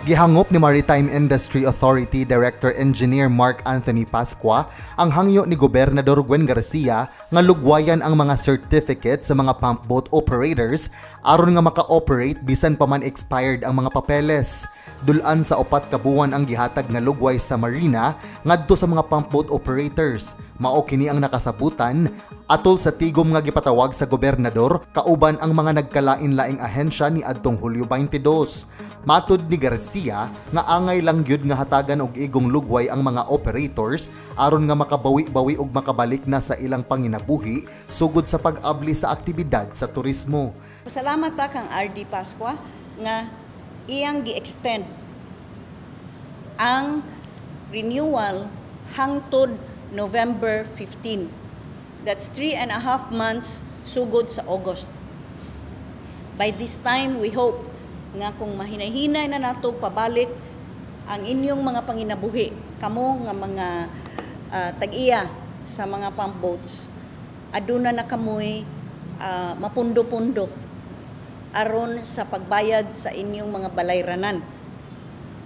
Gihangop ni Maritime Industry Authority Director Engineer Mark Anthony Pascua ang hangyo ni Gobernador Gwen Garcia nga lugwayan ang mga certificate sa mga pump boat operators aron nga maka-operate bisan pa man expired ang mga papeles. Dulan sa 4 ka buwan ang gihatag nga lugway sa marina ngadto sa mga pump boat operators. Mao kini ang nakasabutan atol sa tigom nga gipatawag sa gobernador kauban ang mga nagkalain-laing ahensya ni adtong Hulyo 22. Matud ni Garcia nga angay lang gyud nga hatagan og igong lugway ang mga operators aron nga makabawi-bawi og makabalik na sa ilang panginabuhi sugod sa pag-abli sa aktibidad sa turismo. Salamat ta kang RD Pascua nga iyang gi-extend ang renewal hangtod November 15. That's 3.5 months sugod sa August. By this time, we hope nga kung mahinay-hinay na nato pabalik ang inyong mga panginabuhi, kamo nga mga tag-iya sa mga pump boats, aduna na kamoy mapundo-pundo aron sa pagbayad sa inyong mga balayranan,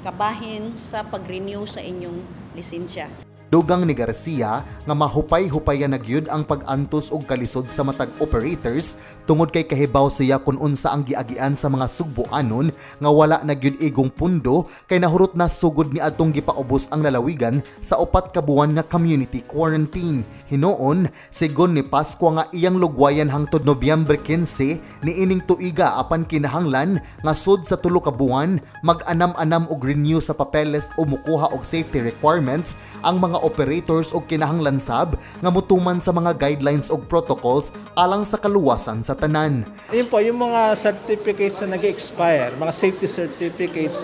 kabahin sa pag-renew sa inyong lisensya. Dugang ni Garcia nga mahupay-hupayan na gyud ang pag-antos og kalisod sa matag operators tungod kay kahibaw siya kung unsa ang giagian sa mga sugboanon nga wala na gyud igong pundo kay nahurot na sugod ni adtong gipaubos ang lalawigan sa 4 ka buwan nga community quarantine. Hinoon, sigon ni Pascua nga iyang lugwayan hangtod Nobyembre 15 niining tuiga apan kinahanglan nga sud sa 3 ka buwan mag-anam-anam og renew sa papeles o mukuha og safety requirements ang mga operators og kinahanglan sab nga mutuman sa mga guidelines og protocols alang sa kaluwasan sa tanan. Ayun po, yung mga certificates na nag-expire, mga safety certificates,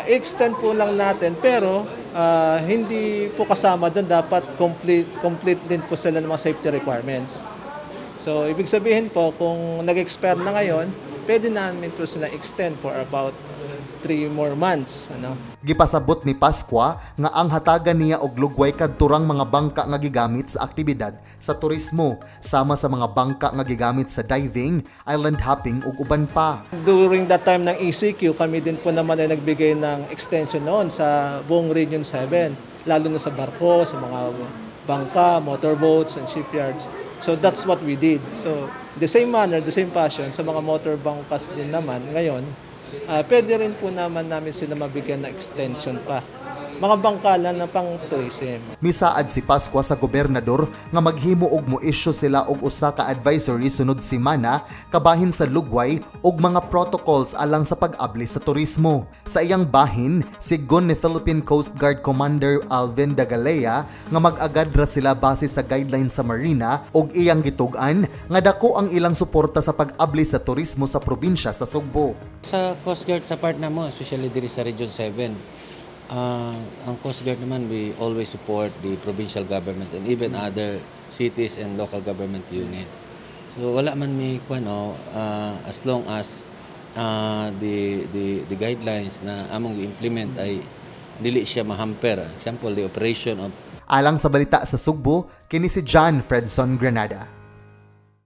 extend po lang natin pero hindi po kasama doon, dapat complete din po sila ng mga safety requirements. So, ibig sabihin po, kung nag-expire na ngayon, pwede namin po sila extend for about 3 more months. Gipasabot ni Pascua nga ang hatagan niya og lugway kadturang mga bangka nga gigamit sa aktibidad sa turismo, sama sa mga bangka nga gigamit sa diving, island hopping ug uban pa. During that time ng ECQ, kami din po naman ay nagbigay ng extension noon sa buong Region 7, lalo na sa barko, sa mga bangka, motorboats and shipyards. So that's what we did. So the same manner, the same passion sa mga motor bangkas din naman ngayon, pwede rin po namin sila mabigyan na extension pa. Mga bangkalan na pang tourism. Misaad si Pascua sa gobernador nga maghimo og mo-issue sila og usa ka advisory sunod semana kabahin sa lugway og mga protocols alang sa pag-abli sa turismo. Sa iyang bahin, sigon ni Philippine Coast Guard Commander Alvin Dagalea nga mag-agad ra sila base sa guidelines sa marina og iyang gitug-an nga dako ang ilang suporta sa pag-abli sa turismo sa probinsya sa Sugbo. Sa Coast Guard sa part namo, especially diri sa Region 7, ang Coast Guard naman, we always support the provincial government and even other cities and local government units. So wala man may as long as the guidelines na among i-implement ay dili siya mahamper. Example, the operation of Alang sa balita sa Sugbo, kini si John Fredson Granada.